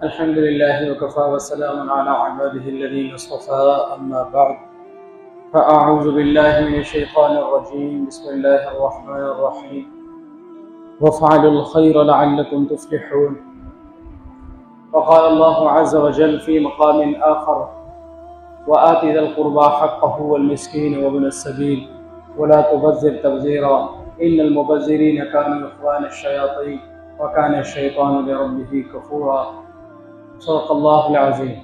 अल्हम्दुलिल्लाह वकफ़ा वस्सलामुन अला इबादिहिल्लज़ीना इस्तफ़ा अम्मा बअद फ़अऊज़ु बिल्लाहि मिनश्शैतानिर रजीम बिस्मिल्लाहिर रहमानिर रहीम वफ़अलुल खैर लअल्लकुम तुफ़्लिहून वक़ाल अल्लाहु अज़्ज़ व जल्ल फ़ी मक़ामिन आख़र वआति ज़िल क़ुर्बा हक़्क़हु वल मिस्कीन वब्नस सबील वला तुबज़्ज़िर तबज़ीरा इन्नल मुबज़्ज़िरीन कानू इख़्वानश शयातीन व कान अश-शैतानु लिरब्बिही कफ़ूरा सदक़ल्लाहुल अज़ीम।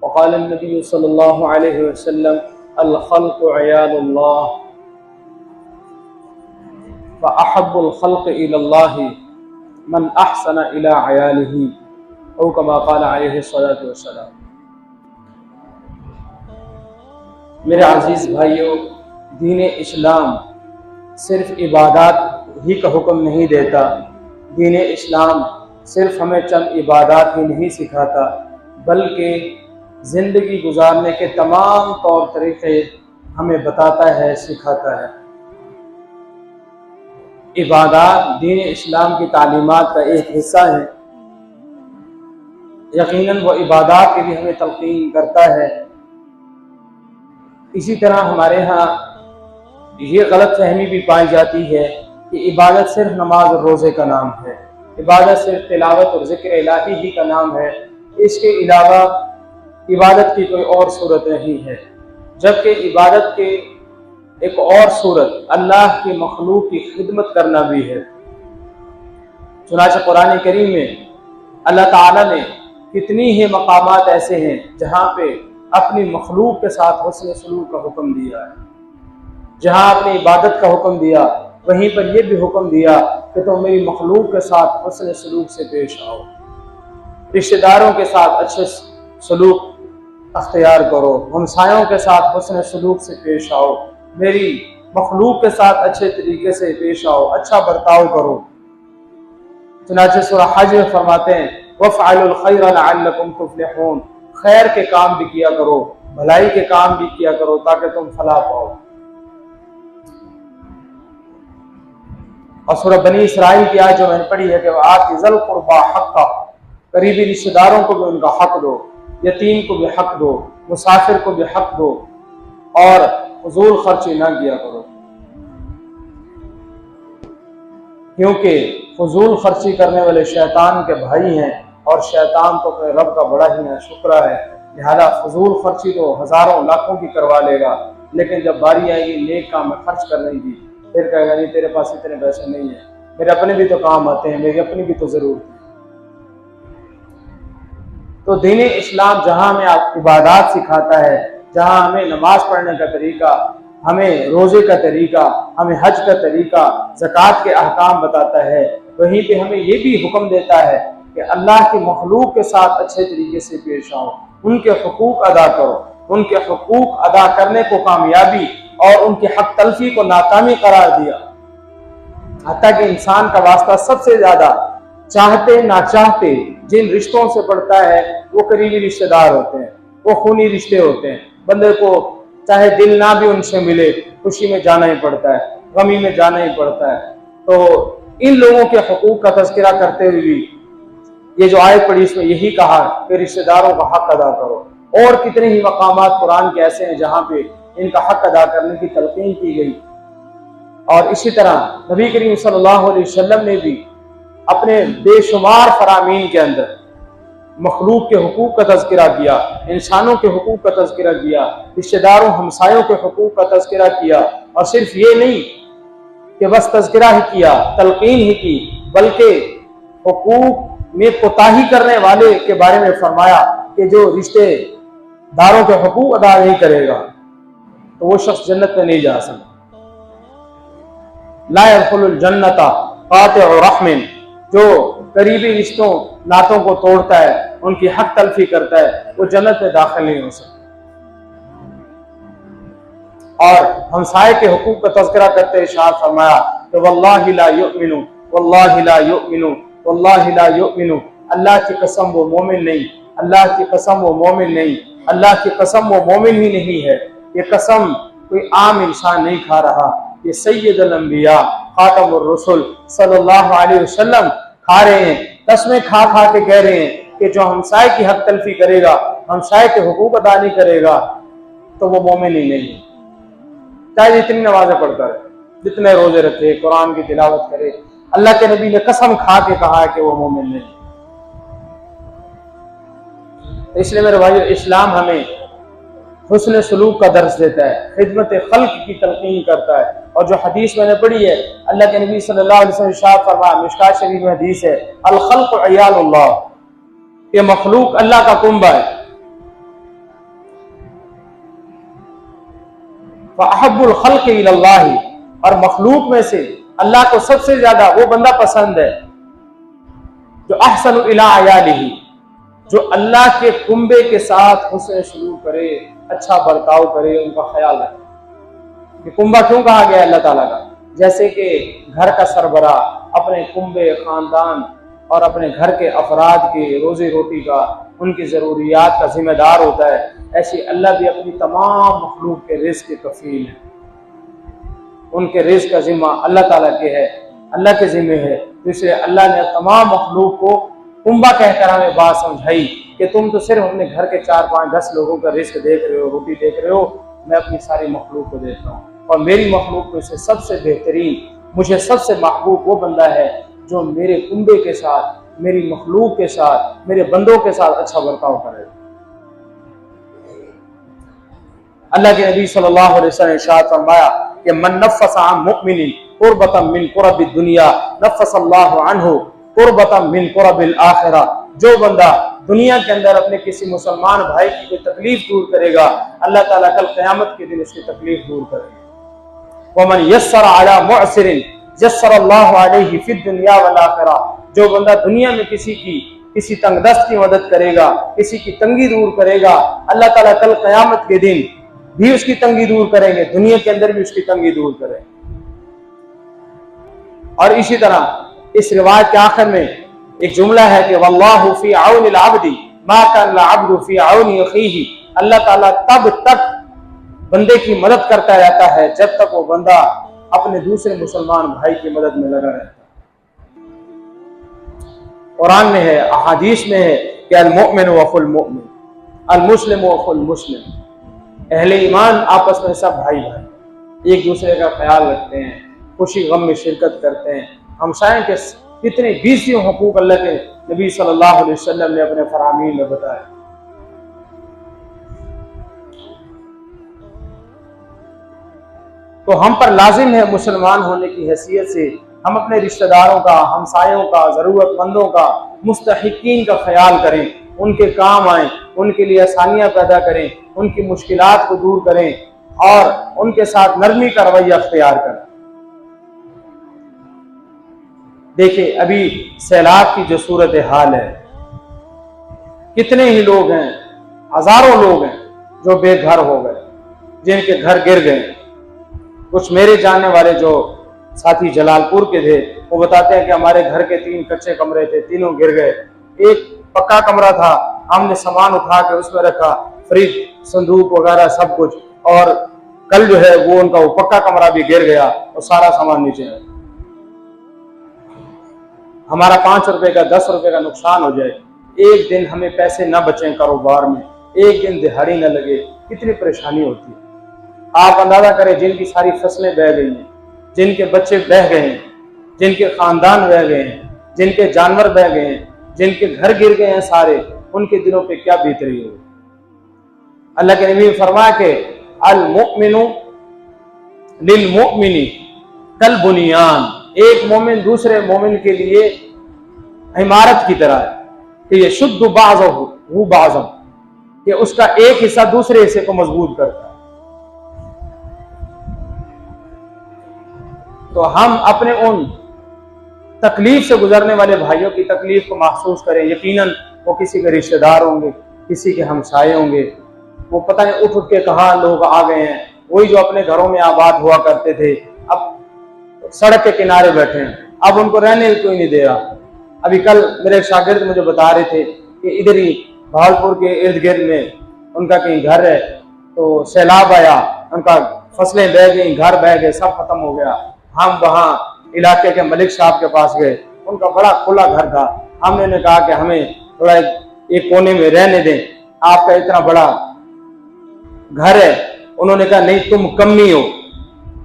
वक़ाल नबी सल्लल्लाहु अलैहि वसल्लम अल ख़ल्क़ु अयालुल्लाह व अहब्बुल ख़ल्क़ि इलल्लाहि मन अहसन इला अयालिही औ कमा क़ाल अलैहि सल्लतु वस्सलाम। मेरे अज़ीज़ भाइयों, दीन इस्लाम सिर्फ इबादत ही का हुक्म नहीं देता। दीन इस्लाम सिर्फ हमें चंद इबादत ही नहीं सिखाता, बल्कि ज़िंदगी गुजारने के तमाम तौर तरीक़े हमें बताता है, सिखाता है। इबादत दीन इस्लाम की तालीमात का एक हिस्सा है। यकीनन वो इबादत के लिए हमें तलक़ीन करता है। इसी तरह हमारे यहाँ ये गलत फहमी भी पाई जाती है कि इबादत सिर्फ नमाज और रोज़े का नाम है, इबादत सिर्फ तिलावत और ज़िक्र इलाही ही का नाम है, इसके अलावा इबादत की कोई और सूरत नहीं है। जबकि इबादत के एक और सूरत अल्लाह की मखलूक की खिदमत करना भी है। चुनांचे कुरान करीम में अल्लाह ताला ने कितनी ही मकामात ऐसे हैं जहाँ पे अपनी मखलूक के साथ हुस्न सलूक का हुक्म दिया है। जहाँ अपनी इबादत का हुक्म दिया, वहीं पर यह भी हुक्म दिया कि तुम मेरी मखलूक के साथ हुस्न सलूक से पेश आओ, रिश्तेदारों के साथ अच्छे सलूक अख्तियार करो, हमसायों के साथ हुस्न सलूक से पेश आओ, मेरी मखलूक के साथ अच्छे तरीके से पेश आओ, अच्छा बर्ताव करो। चुनांचे सूरह हज में फरमाते हैं वफ़अलुल खैर लअल्लकुम तुफ़्लिहून, खैर के काम भी किया करो, भलाई के काम भी किया करो ताकि तुम फलाह पाओ। और सूरह बनी इसराइल की आज जो मैंने पढ़ी है कि आति ज़िल क़ुर्बा हक़्क़ा, करीबी रिश्तेदारों को भी उनका हक दो, यतीम को भी हक दो, मुसाफिर को भी हक दो और फजूल खर्ची ना किया करो, क्योंकि फजूल खर्ची करने वाले शैतान के भाई हैं और शैतान तो अपने रब का बड़ा ही नाशुक्रा है। लिहाजा फजूल खर्ची तो हजारों लाखों की करवा लेगा, लेकिन जब बारी आएगी नेक काम में खर्च करने की, फिर कहेगा नहीं तेरे पास इतने पैसे नहीं है, मेरे अपने भी तो काम आते हैं, मेरी अपनी भी तो जरूरत है। तो दीन इस्लाम जहाँ हमें इबादत सिखाता है, जहाँ हमें नमाज पढ़ने का तरीका, हमें रोजे का तरीका, हमें हज का तरीका, ज़कात के अहकाम बताता है, वहीं पे हमें ये भी हुक्म देता है कि अल्लाह की मखलूक के साथ अच्छे तरीके से पेश आओ, उनके हुकूक अदा करो। उनके हुकूक अदा करने को कामयाबी और उनके हक तलफी को नाकामी करार दिया। हत्ता कि इंसान का वास्ता सबसे ज्यादा चाहते ना चाहते जिन रिश्तों से पड़ता है वो करीबी रिश्तेदार होते हैं, वो खूनी रिश्ते होते हैं। बंदे को चाहे दिल ना भी उनसे मिले, खुशी में जाना ही पड़ता है, गमी में जाना ही पड़ता है। तो इन लोगों के हुकूक का तज़किरा करते हुए भी ये जो आयत पढ़ी इसमें यही कहा कि रिश्तेदारों का हक अदा करो। और कितने ही मकामात कुरान के ऐसे हैं जहाँ पे इनका हक अदा करने की तलकीन की गई। और इसी तरह नबी करीम सल्लल्लाहु अलैहि वसल्लम ने भी अपने बेशुमार फरामीन के अंदर मखलूक के हुकूक का तज़किरा किया, इंसानों के हुकूक का तज़किरा किया, रिश्तेदारों हमसायों के हुकूक का तज़किरा किया। और सिर्फ ये नहीं कि बस तज़किरा ही किया, तलकीन ही की, बल्कि हुकूक में कोताही करने वाले के बारे में फरमाया कि जो रिश्तेदारों के हुकूक अदा नहीं करेगा तो वो शख्स जन्नत में नहीं जा सकता। ला यदखुलुल जन्नता क़ातिउ रहमिन, जो करीबी रिश्तों नातों को तोड़ता है, उनकी हक तलफी करता है, वो जन्नत में दाखिल नहीं हो सकता। और हमसाये के हुकूक का तज़किरा करते इरशाद फरमाया कि वल्लाहि ला युमिनु वल्लाहि ला युमिनु वल्लाहि ला युमिनु, अल्लाह की कसम वो मोमिन नहीं, अल्लाह की कसम वो मोमिन नहीं, अल्लाह की कसम वो मोमिन ही नहीं है। ये कसम कोई आम इंसान नहीं खा रहा, ये सैयदुल अंबिया खातमुर रसूल सल्लल्लाहु अलैहि वसल्लम खा रहे हैं। कसमें खा खा के कह रहे हैं कि जो हमसाए की हक तलफी करेगा, हमसाए के हुकूक अदा नहीं करेगा, तो वो मोमिन ही नहीं है। चाहे जितनी नमाजें पढ़ता रहे, जितने रोजे रखे, कुरान की तिलावत करे, अल्लाह के नबी ने कसम खा के कहा है कि वो मोमिन नहीं। तो इसलिए मेरे भाइयों, इस्लाम हमें हुस्न सलूक का दर्स देता है, खिदमत खल्क की तलकीन करता है। और जो हदीस मैंने पढ़ी है, अल्लाह के नबी सल्लल्लाहु अलैहि वसल्लम इरशाद फरमाया, मिशकात शरीफ में हदीस है, अल खल्क अयालुल्लाह, ये मखलूक अल्लाह का कुंबा है। फअहब्बुल खल्क़ि इलल्लाह, और मखलूक में से अल्लाह को सबसे ज्यादा वो बंदा पसंद है जो अहसनु इला अयालिही, जो अल्लाह के कुंबे के साथ हुस्न सलूक करे, अच्छा बर्ताव करे, उनका ख्याल रखे। कुंबा क्यों कहा गया अल्लाह ताला का? जैसे कि घर का सरबरा अपने कुंबे, खानदान और अपने घर के अफराद की रोजी रोटी का, उनकी ज़रूरियात का जिम्मेदार होता है, ऐसे अल्लाह भी अपनी तमाम मखलूक के रिज़्क़ के कफ़ील है। उनके रिज़्क़ का जिम्मा अल्लाह ताला के है, अल्लाह के जिम्मे है। तो इसलिए अल्लाह ने तमाम मखलूक को कुंबा कहकर हमें बात समझाई कि तुम तो सिर्फ अपने घर के 4, 5, 10 लोगों का रिज़्क़ देख रहे हो, रोटी देख रहे हो, मैं अपनी सारी मखलूक को देखता हूँ, और मेरी मखलूक को इससे सबसे बेहतरीन, मुझे सबसे महबूब वो बंदा है जो मेरे कुंबे के साथ, मेरी मखलूक के साथ, मेरे बंदों के साथ अच्छा बर्ताव करे। अल्लाह के नबी सल्लल्लाहु अलैहि वसल्लम ने इरशाद फरमाया कि मन नफ़्फ़सा अन मुमिनिन कुर्बतन मिन कुरबिद दुनिया नफ़्फ़सल्लाहु अन्हु कुर्बतन मिन कुरबिल आखिरा, जो बंदा दुनिया के अंदर अपने किसी मुसलमान भाई की कोई तकलीफ दूर करेगा, अल्लाह ताला कल क़यामत के दिन उसकी तकलीफ दूर करेगा। वमन यस्सर अला मुअसिरिन यस्सरल्लाहु अलैहि फिद दुनिया वल आखिरा, जो बंदा दुनिया में किसी तंगदस्त की मदद करेगा, किसी की तंगी दूर करेगा, अल्लाह ताला कल क़यामत के दिन भी उसकी तंगी दूर करेंगे, दुनिया के अंदर भी उसकी तंगी दूर करेंगे। और इसी तरह इस रिवायत के आखिर में एक जुमला है कि वल्लाहु फी औनिल अब्दी मा कान अब्दु फी औनि अखीही, अल्लाह ताला तब तक बंदे की मदद करता रहता है जब तक वो बंदा अपने दूसरे मुसलमान भाई की मदद में लगा रहता है। कुरान में है, अहादीस में है कि अल मुमिनु व अखुल मुमिन, अल मुस्लिमु व अखुल मुस्लिम, अहले ईमान आपस में सब भाई भाई, एक दूसरे का ख्याल रखते हैं, खुशी गम में शिरकत करते हैं। हमसाए के कितने 20 हुकूक अल्लाह के नबी सल्लल्लाहु अलैहि वसल्लम ने अपने फरामीन में बताया। तो हम पर लाजिम है मुसलमान होने की हैसियत से हम अपने रिश्तेदारों का, हमसायों का, ज़रूरतमंदों का, मुस्तहिकीन का ख्याल करें, उनके काम आए, उनके लिए आसानियाँ पैदा करें, उनकी मुश्किलात को दूर करें और उनके साथ नरमी का रवैया अख्तियार करें। देखिए अभी सैलाब की जो सूरत हाल है, कितने ही लोग हैं, हजारों लोग हैं जो बेघर हो गए, जिनके घर गिर गए। कुछ मेरे जानने वाले जो साथी जलालपुर के थे, वो बताते हैं कि हमारे घर के 3 कच्चे कमरे थे, तीनों गिर गए। एक पक्का कमरा था, हमने सामान उठा के उसमें रखा, फ्रिज, संदूक वगैरह सब कुछ, और कल जो है वो उनका वो पक्का कमरा भी गिर गया और सारा सामान नीचे है। हमारा 5 रुपए का 10 रुपए का नुकसान हो जाए, एक दिन हमें पैसे न बचें कारोबार में, एक दिन दिहाड़ी न लगे, कितनी परेशानी होती है। आप अंदाजा करें, जिनकी सारी फसलें बह गई हैं, जिनके बच्चे बह गए हैं, जिनके खानदान बह गए हैं, जिनके जानवर बह गए हैं, जिनके घर गिर गए हैं सारे, उनके दिलों पे क्या बीत रही हो। अल्लाह के नबी फरमाया कि अल मुमिनु लिल मुमिनी कल बुनियान, एक मोमिन दूसरे मोमिन के लिए इमारत की तरह है कि ये शुद्ध बाज़हु बाज़म, कि उसका एक हिस्सा दूसरे हिस्से को मजबूत करता है। तो हम अपने उन तकलीफ से गुजरने वाले भाइयों की तकलीफ को महसूस करें। यकीनन वो किसी के रिश्तेदार होंगे, किसी के हमसाये होंगे, वो पता नहीं उठ उठ के कहाँ लोग आ गए हैं, वही जो अपने घरों में आबाद हुआ करते थे अब सड़क के किनारे बैठे हैं, अब उनको रहने कोई नहीं दे रहा। अभी कल मेरे एक शागिर्द मुझे बता रहे थे कि इधर ही भावलपुर के इर्द गिर्द में उनका कहीं घर है, तो सैलाब आया, उनका फसलें बह गई, घर बह गए, सब खत्म हो गया। हम वहाँ इलाके के मलिक साहब के पास गए, उनका बड़ा खुला घर था। हमने कहा कि हमें थोड़ा एक कोने में रहने दें, आपका इतना बड़ा घर है। उन्होंने कहा नहीं, तुम कमी हो,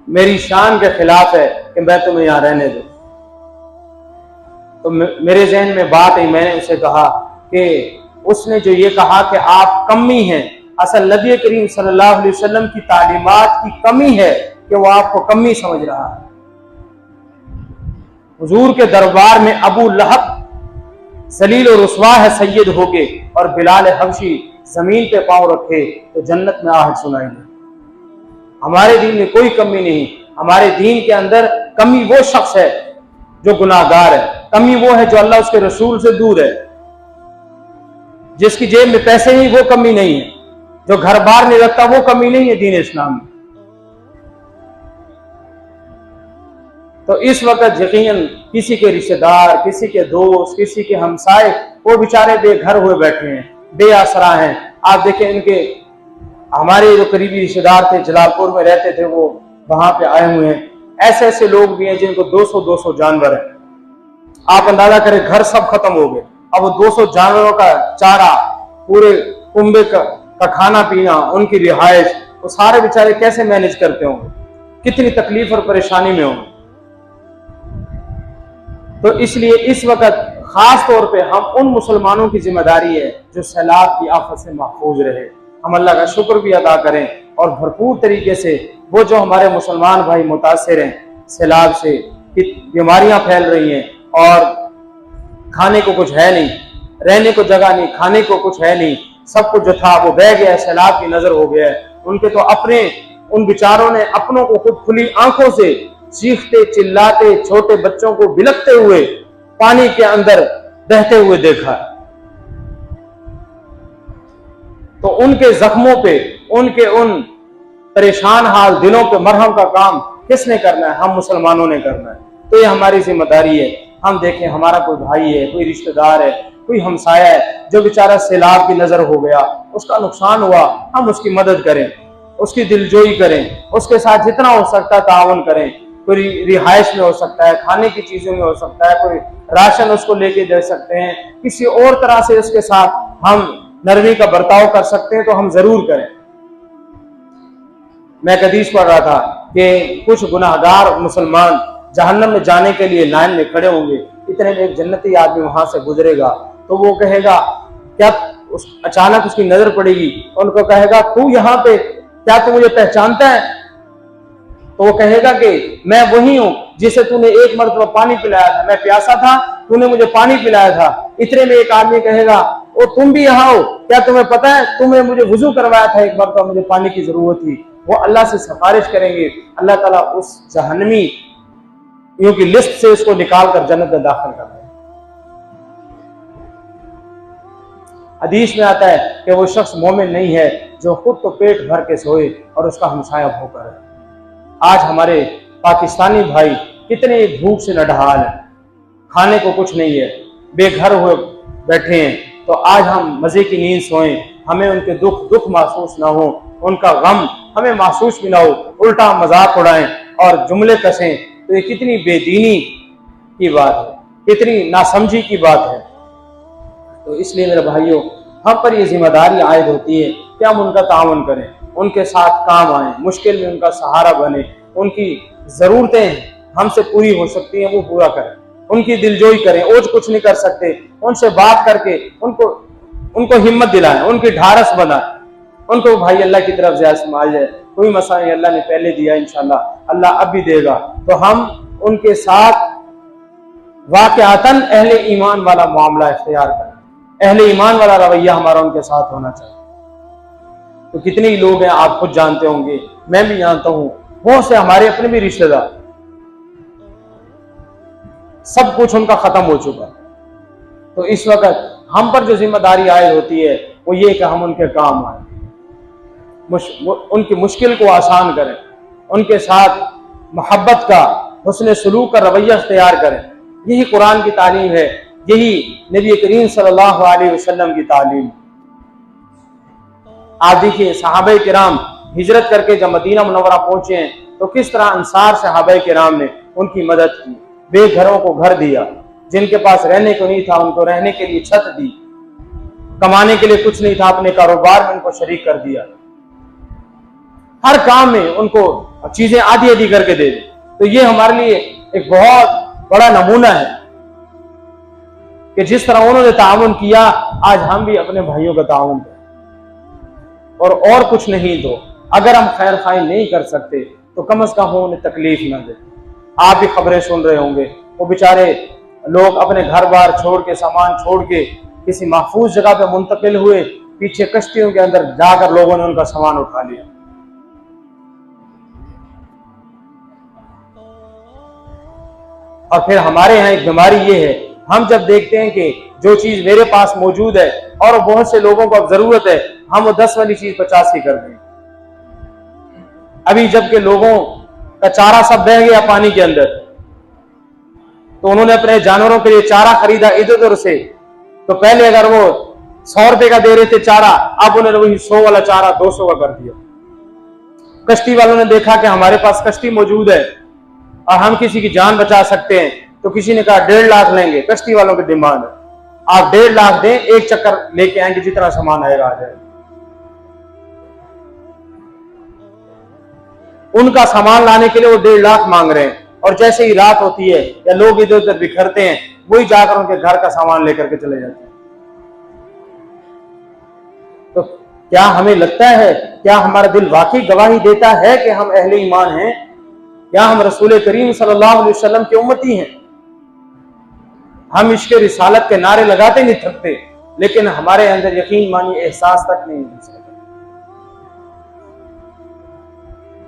मेरी शान के खिलाफ है कि मैं तुम्हें यहां रहने दूं। तो मेरे जहन में बात आई, मैंने उसे कहा कि उसने जो ये कहा कि आप कमी हैं, असल नबी करीम सल्लल्लाहु अलैहि वसल्लम की तालीमात की कमी है कि वो आपको कमी समझ रहा है। हुजूर के दरबार में अबू लहब जलील और रुसवा है सैयद होके, और बिलाल हबशी जमीन पे पांव रखे तो जन्नत में आहट सुनाई दे। हमारे दीन में कोई कमी नहीं। हमारे दीन के अंदर कमी वो शख्स है जो गुनाहगार है, कमी वो है जो अल्लाह उसके रसूल से दूर है, जिसकी जेब में पैसे नहीं वो कमी नहीं है, जो घर बार नहीं रखता वो कमी नहीं है दीन इस्लाम में। तो इस वक्त यकीनन किसी के रिश्तेदार, किसी के दोस्त, किसी के हमसाए, वो बेचारे बेघर हुए बैठे हैं, बेआसरा हैं। आप देखें, इनके हमारे जो करीबी रिश्तेदार थे, जलालपुर में रहते थे, वो वहां पे आए हुए हैं। ऐसे ऐसे लोग भी हैं जिनको 200-200 जानवर है। आप अंदाजा करें, घर सब खत्म हो गए, अब वो 200 जानवरों का चारा, पूरे कुंबे का खाना पीना, उनकी रिहाइश, वो सारे बेचारे कैसे मैनेज करते होंगे, कितनी तकलीफ और परेशानी में होंगे। तो इसलिए इस वक्त खास तौर पे हम उन मुसलमानों की जिम्मेदारी है जो सैलाब की आफत से महफूज रहे। हम अल्लाह का शुक्र भी अदा करें और भरपूर तरीके से वो जो हमारे मुसलमान भाई मुतासिर हैं सैलाब से, बीमारियां फैल रही हैं और खाने को कुछ है नहीं, रहने को जगह नहीं, खाने को कुछ है नहीं, सब कुछ जो था वो बह गया, सैलाब की नजर हो गया है। उनके तो अपने, उन बेचारों ने अपनों को खुद खुली आंखों से चीखते चिल्लाते, छोटे बच्चों को बिलखते हुए पानी के अंदर बहते हुए देखा। तो उनके जख्मों पे, उनके उन परेशान हाल दिलों पे मरहम का काम किसने करना है? हम मुसलमानों ने करना है। तो ये हमारी जिम्मेदारी है। हम देखें, हमारा कोई भाई है, कोई रिश्तेदार है, कोई हमसाया है जो बेचारा सैलाब की नजर हो गया, उसका नुकसान हुआ, हम उसकी मदद करें, उसकी दिलजोई करें, उसके साथ जितना हो सकता है तावन करें। कोई रिहाइश में हो सकता है, खाने की चीजों में हो सकता है, कोई राशन उसको लेके दे सकते हैं, किसी और तरह से उसके साथ हम नरमी का बर्ताव कर सकते हैं तो हम जरूर करें। मैं एक हदीस पढ़ रहा था कि कुछ गुनाहगार मुसलमान जहन्नम में जाने के लिए लाइन में खड़े होंगे, इतने में एक जन्नती आदमी वहां से गुजरेगा तो वो कहेगा, क्या अचानक उसकी नजर पड़ेगी, उनको कहेगा, तू यहाँ पे, क्या तू मुझे पहचानता है? तो वो कहेगा कि मैं वही हूं जिसे तूने एक मरतबा पानी पिलाया था, मैं प्यासा था, तूने मुझे पानी पिलाया था। इतने में एक आदमी कहेगा, ओ तुम भी यहाँ हो, क्या तुम्हें पता है तुमने मुझे वुजू करवाया था एक मरतबा, मुझे पानी की जरूरत थी। वो अल्लाह से सिफारिश करेंगे, अल्लाह ताला उस जहन्नमी की लिस्ट से उसको निकाल कर जन्नत में दाखिल कर दें। हदीस में आता है कि वो शख्स मोमिन नहीं है जो खुद तो पेट भर के सोए और उसका हमसाया भूखा है। आज हमारे पाकिस्तानी भाई कितने भूख से नढाल है, खाने को कुछ नहीं है, बेघर हुए बैठे हैं। तो आज हम मजे की नींद सोएं, हमें उनके दुख महसूस ना हो, उनका गम हमें महसूस भी ना हो, उल्टा मजाक उड़ाएं और जुमले कसें, तो ये कितनी बेदीनी की बात है, कितनी नासमझी की बात है। तो इसलिए मेरे भाइयों, हम पर ये जिम्मेदारी आयद होती है कि हम उनका तावन करें, उनके साथ काम आए, मुश्किल में उनका सहारा बने, उनकी जरूरतें हमसे पूरी हो सकती हैं वो पूरा करें, उनकी दिलजोई करें। ओज कुछ नहीं कर सकते, उनसे बात करके उनको हिम्मत दिलाएं, उनकी ढारस बनाएं, उनको भाई अल्लाह की तरफ से आजमाया जाए, कोई मसला नहीं, अल्लाह ने पहले दिया, इंशाल्लाह अल्लाह अब भी देगा। तो हम उनके साथ वाक़अतन अहले ईमान वाला मामला इख्तियार करें, अहले ईमान वाला रवैया हमारा उनके साथ होना चाहिए। तो कितने ही लोग हैं, आप खुद जानते होंगे, मैं भी जानता हूं, बहुत से हमारे अपने भी रिश्तेदार, सब कुछ उनका खत्म हो चुका। तो इस वक्त हम पर जो जिम्मेदारी आयद होती है वो ये कि हम उनके काम आए, उनकी मुश्किल को आसान करें, उनके साथ मोहब्बत का, हुस्न सलूक का रवैया इख्तियार करें। यही कुरान की तालीम है, यही नबी करीम सल्लल्लाहु अलैहि वसल्लम की तालीम। आप देखिए, सहाबा किराम हिजरत करके जब मदीना मुनव्वरा पहुंचे हैं तो किस तरह अंसार सहाबा किराम ने उनकी मदद की, बेघरों को घर दिया, जिनके पास रहने को नहीं था उनको रहने के लिए छत दी, कमाने के लिए कुछ नहीं था, अपने कारोबार में उनको शरीक कर दिया, हर काम में उनको चीजें आधी आधी करके दे दी। तो ये हमारे लिए एक बहुत बड़ा नमूना है कि जिस तरह उन्होंने ताउन किया, आज हम भी अपने भाइयों का ताउन करें। और कुछ नहीं तो अगर हम खैर खाई नहीं कर सकते तो कम से कम उन्हें तकलीफ ना दे। आप भी खबरें सुन रहे होंगे, वो बेचारे लोग अपने घर बार छोड़ के, सामान छोड़ के किसी महफूज जगह पे मुंतकिल हुए, पीछे कश्तियों के अंदर जाकर लोगों ने उनका सामान उठा लिया। और फिर हमारे यहाँ एक बीमारी ये है, हम जब देखते हैं कि जो चीज मेरे पास मौजूद है और बहुत से लोगों को अब जरूरत है, हम वो 10 वाली चीज 50 की कर दें। अभी जबकि लोगों का चारा सब बह गया पानी के अंदर, तो उन्होंने अपने जानवरों के लिए चारा खरीदा इधर उधर से। तो पहले अगर वो 100 रुपए का दे रहे थे चारा, अब उन्होंने वही 100 वाला चारा 200 का कर दिया। कश्ती वालों ने देखा कि हमारे पास कश्ती मौजूद है और हम किसी की जान बचा सकते हैं, तो किसी ने कहा 1.5 लाख लेंगे। कश्ती वालों की डिमांड है, आप 1.5 लाख दें, एक चक्कर लेके आएंगे, जितना सामान आएगा आ जाएगा। उनका सामान लाने के लिए वो 1.5 लाख मांग रहे हैं, और जैसे ही रात होती है या लोग इधर उधर बिखरते हैं, वही जाकर उनके घर का सामान लेकर के चले जाते हैं। तो क्या हमें लगता है, क्या हमारा दिल वाकई गवाही देता है कि हम अहले ईमान हैं? क्या हम रसूल करीम सल्लल्लाहु अलैहि वसल्लम के उम्मती हैं? हम इश्क़ रिसालत के नारे लगाते नहीं थकते, लेकिन हमारे अंदर यकीन मानिए एहसास तक नहीं हो सकता।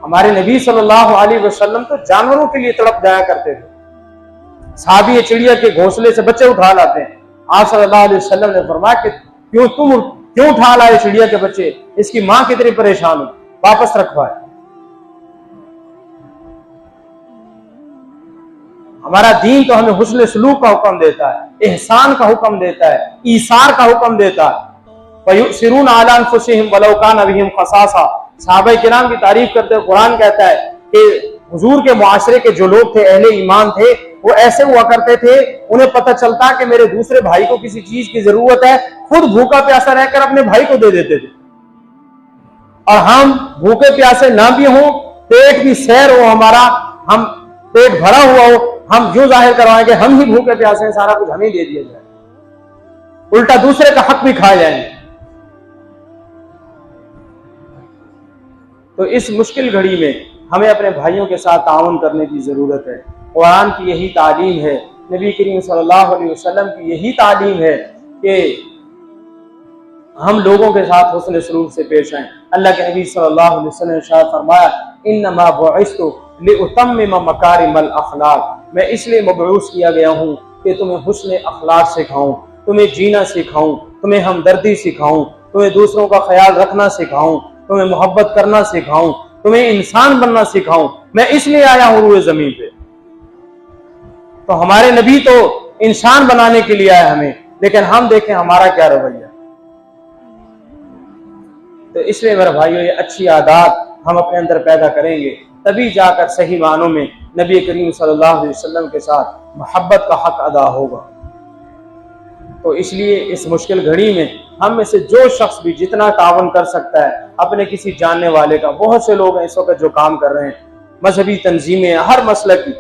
हमारे नबी सल्लल्लाहु अलैहि वसल्लम तो जानवरों के लिए तड़प जाया करते थे। साहबी चिड़िया के घोंसले से बच्चे उठा लाते हैं। आप सल्लल्लाहु अलैहि वसल्लम ने फरमाया कि क्यों उठा लाए चिड़िया के बच्चे, इसकी मां कितनी परेशान हो, वापस रखवाए। हमारा दीन तो हमें हुस्न सलूक का हुक्म देता है, एहसान का हुक्म देता है, ईसार का हुक्म देता है। वयुसिरून अला अनफुसिहिम वलौ कान बिहिम खसासा। सहाबा किराम की तारीफ करते हुए कुरान कहता है कि हुजूर के मुआशरे के जो लोग थे, अहले ईमान थे, वो ऐसे हुआ करते थे, उन्हें पता चलता कि मेरे दूसरे भाई को किसी चीज की जरूरत है, खुद भूखा प्यासा रहकर अपने भाई को दे देते थे। और हम भूखे प्यासे ना भी हों, पेट भी सैर हो हमारा, हम पेट भरा हुआ हो, हम यूं जाहिर करवाएंगे हम ही भूखे प्यासे हैं, सारा कुछ हमें दे दिया जाए, उल्टा दूसरे का हक भी खाए जाएंगे। तो इस मुश्किल घड़ी में हमें अपने भाइयों के साथ ताउन करने की जरूरत है। कुरान की यही तालीम है, नबी करीम सल्लल्लाहु अलैहि वसल्लम की यही तालीम है कि हम लोगों के साथ हुस्न सलूक से पेश आएं। अल्लाह के नबी सल्लल्लाहु अलैहि वसल्लम ने इरशाद फरमाया, इन्नमा बुइस्तु लिउतम्मिम मकारिमल अखलाक। मैं इसलिए मबऊस किया गया हूँ कि तुम्हें हुस्न अखलाक सिखाऊं, तुम्हें जीना सिखाऊं, तुम्हें हमदर्दी सिखाऊं, तुम्हें दूसरों का ख्याल रखना सिखाऊं, तुम्हें मोहब्बत करना सिखाऊं, तुम्हें इंसान बनना सिखाऊं। मैं इसलिए आया हूं रूए जमीन पे। तो हमारे नबी तो इंसान बनाने के लिए आए हमें, लेकिन हम देखें हमारा क्या रवैया। तो इसलिए मेरे भाइयों, ये अच्छी आदत हम अपने अंदर पैदा करेंगे, तभी जाकर सही मानों में नबी करीम सल्लल्लाहु अलैहि वसल्लम के साथ मोहब्बत का हक अदा होगा। तो इसलिए इस मुश्किल घड़ी में हम में से जो शख्स भी जितना तावन कर सकता है अपने किसी जानने वाले का, बहुत से लोग हैं इस वक्त जो काम कर रहे हैं, मजहबी तंजीमें, हर मसले की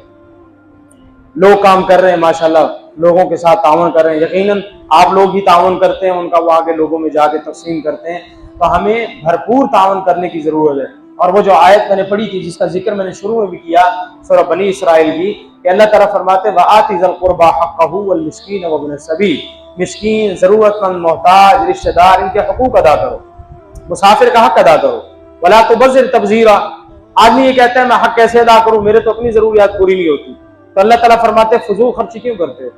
लोग काम कर रहे हैं, माशाल्लाह लोगों के साथ तावन कर रहे हैं। यकीनन आप लोग ही तावन करते हैं, उनका वो आगे लोगों में जाके तकसीम करते हैं। तो हमें भरपूर तावन करने की जरूरत है। और वो जो आयत मैंने पढ़ी थी, जिसका जिक्र मैंने शुरू में भी किया, सूरह बनी इसराइल की, कि अल्लाह ताला फरमाते व आति ज़िल क़ुरबा हक़्क़हू वल मिस्कीन व इब्न सबील। मिस्कीन, जरूरतमंद, मोहताज, रिश्तेदार, इनके हकूक अदा करो, मुसाफिर का हक अदा करो। वला तुबज़िर तबज़ीरा। आदमी ये कहता है मैं हक कैसे अदा करूं, मेरे तो अपनी जरूरियात पूरी नहीं होती। तो अल्लाह ताला फरमाते फजूल खर्ची क्यों करते हो?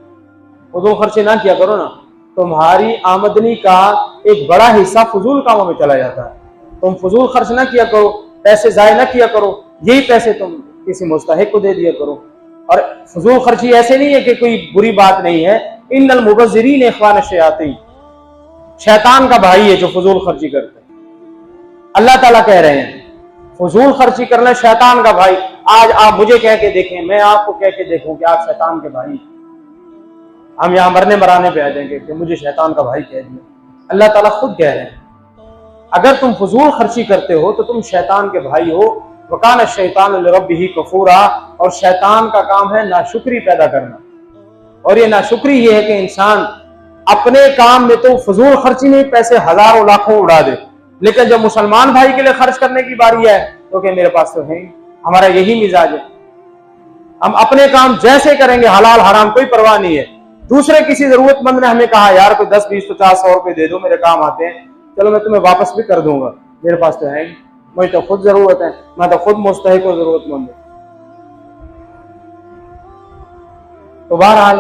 फजूल खर्ची ना किया करो ना। तुम्हारी आमदनी का एक बड़ा हिस्सा फजूल कामों में चला जाता है। तुम फजूल खर्च ना किया करो, पैसे जाय ना किया करो, यही पैसे तुम किसी मुस्तहिक को दे दिया करो। और फजूल खर्ची ऐसे नहीं है कि कोई बुरी बात नहीं है। इन्नल मुबज़्ज़िरीन इख़वान शयातीन, शैतान का भाई है जो फजूल खर्ची करते हैं। अल्लाह ताला कह रहे हैं फजूल खर्ची करना शैतान का भाई। आज आप मुझे कह के देखें, मैं आपको कह के देखूं कि आप शैतान के भाई, हम यहाँ मरने मराने पे आ जाएंगे कि मुझे शैतान का भाई कह दिया। अल्लाह ताला खुद कह रहे हैं, अगर तुम फजूल खर्ची करते हो तो तुम शैतान के भाई हो। वकान शैतान लिरब्बिही कफूरा, और शैतान का काम है नाशुक्री पैदा करना। और ये नाशुक्री ये है कि इंसान अपने काम में तो फजूल खर्ची में पैसे हजारों लाखों उड़ा दे, लेकिन जब मुसलमान भाई के लिए खर्च करने की बारी है तो क्या मेरे पास तो है। हमारा यही मिजाज है, हम अपने काम जैसे करेंगे, हलाल हराम कोई परवाह नहीं है। दूसरे किसी जरूरतमंद ने हमें कहा यार कोई 10, 20, 50, 100 रुपए दे दो, मेरे काम आते हैं, चलो मैं तुम्हें वापस भी कर दूंगा, मेरे पास तो है, मुझे तो खुद जरूरत है, मैं तो खुद मुस्तहिक और जरूरतमंद हूं। तो बहरहाल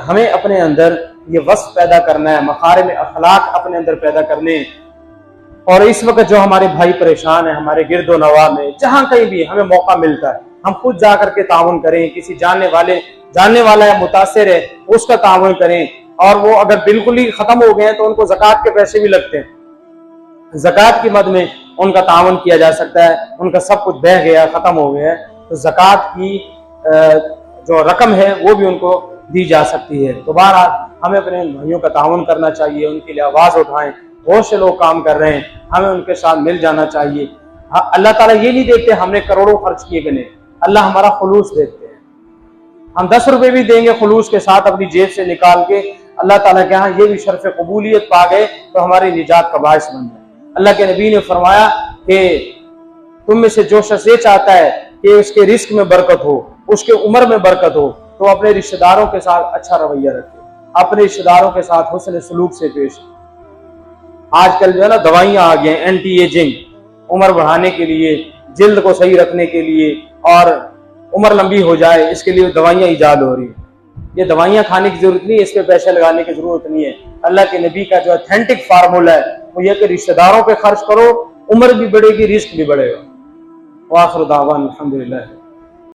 हमें अपने अंदर ये वस्फ पैदा करना है, मखारिम अखलाक अपने अंदर पैदा करने। और इस वक्त जो हमारे भाई परेशान है, हमारे गिरदो नवा में जहां कहीं भी हमें मौका मिलता है, हम खुद जा करके ताउन करें, किसी जानने वाला है, मुतासिर है, उसका ताउन करें। और वो अगर बिल्कुल ही खत्म हो गए हैं तो उनको ज़कात के पैसे भी लगते हैं, ज़कात की मद में उनका ताउन किया जा सकता है। उनका सब कुछ बह गया, खत्म हो गया है, तो ज़कात की जो रकम है वो भी उनको दी जा सकती है। तो बहरहाल हमें अपने भाइयों का ताउन करना चाहिए, उनके लिए आवाज उठाएं। बहुत से लोग काम कर रहे हैं, हमें उनके साथ मिल जाना चाहिए। हाँ, अल्लाह ताला ये नहीं देखते हमने करोड़ों खर्च किए कि नहीं, अल्लाह हमारा खुलूस देखते हैं। हम 10 रुपए भी देंगे खुलूस के साथ अपनी जेब से निकाल के, अल्लाह ताला के यहाँ ये भी शर्फ कबूलियत पा गए तो हमारी निजात का बायस बन गए। अल्लाह के नबी ने फरमाया कि तुम में से जो शख्स ये चाहता है कि उसके रिस्क में बरकत हो, उसके उम्र में बरकत हो, तो अपने रिश्तेदारों के साथ अच्छा रवैया रखे, अपने रिश्तेदारों के साथ हुस्न सलूक से पेश। आजकल जो है ना दवाइयां आ गई, एंटी एजिंग, उम्र बढ़ाने के लिए, जिल्द को सही रखने के लिए और उम्र लंबी हो जाए, इसके लिए दवाइयां ईजाद हो रही है। ये दवाइयां खाने की जरूरत नहीं है, इस पे पैसे लगाने की जरूरत नहीं है। अल्लाह के नबी का जो ऑथेंटिक फार्मूला है वो ये कि रिश्तेदारों पे खर्च करो, उम्र भी बढ़ेगी, रिस्क भी बढ़ेगा। वाखिर दावान अल्हम्दुलिल्लाह।